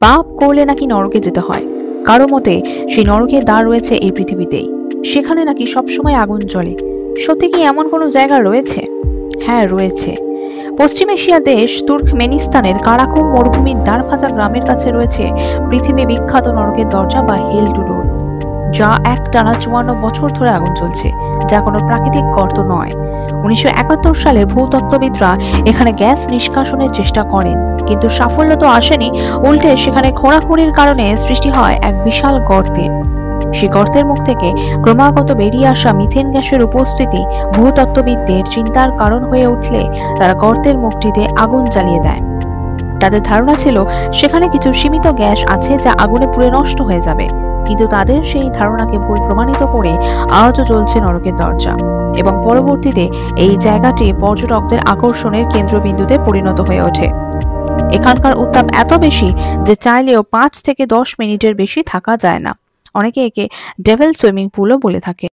পাপ করলে নাকি নরকে যেতে হয়। কারো মতে সেই নরকের দ্বার রয়েছে এই পৃথিবীতেই, সেখানে নাকি সবসময় আগুন জ্বলে। সত্যি কি এমন কোনো জায়গা রয়েছে? হ্যাঁ, রয়েছে। পশ্চিম এশিয়া দেশ তুর্কমেনিস্তানের কারাকুম মরুভূমির দ্বারভাজা গ্রামের কাছে রয়েছে পৃথিবী বিখ্যাত নরকের দরজা বা হেল টু ডোর, যা একটানা 54 বছর ধরে আগুন চলছে, যা কোনো প্রাকৃতিক গর্ত নয়। 1971 সালে ভূতত্ত্ববিদরা এখানে গ্যাস নিষ্কাশনের চেষ্টা করেন, কিন্তু সাফল্য তো আসেনি। উল্টে সেখানে খোঁড়াখুঁড়ির কারণে সৃষ্টি হয় এক বিশাল গর্তের। সেই গর্তের মুখ থেকে ক্রমাগত বেরিয়ে আসা মিথেন গ্যাসের উপস্থিতি ভূতত্ত্ববিদদের চিন্তার কারণ হয়ে উঠলে তারা গর্তের মুখটিতে আগুন জ্বালিয়ে দেয়। তাদের ধারণা ছিল সেখানে কিছু সীমিত গ্যাস আছে যা আগুনে পুড়ে নষ্ট হয়ে যাবে, কিন্তু তাদের সেই ধারণাকে ভুল প্রমাণিত করে আজও চলছে নরকের দরজা, এবং পরবর্তীতে এই জায়গাটি পর্যটকদের আকর্ষণের কেন্দ্রবিন্দুতে পরিণত হয়ে ওঠে। এখানকার উত্তাপ এত বেশি যে চাইলেও 5 থেকে 10 মিনিটের বেশি থাকা যায় না। অনেকে একে ডেভিল সুইমিং পুলও বলে থাকে।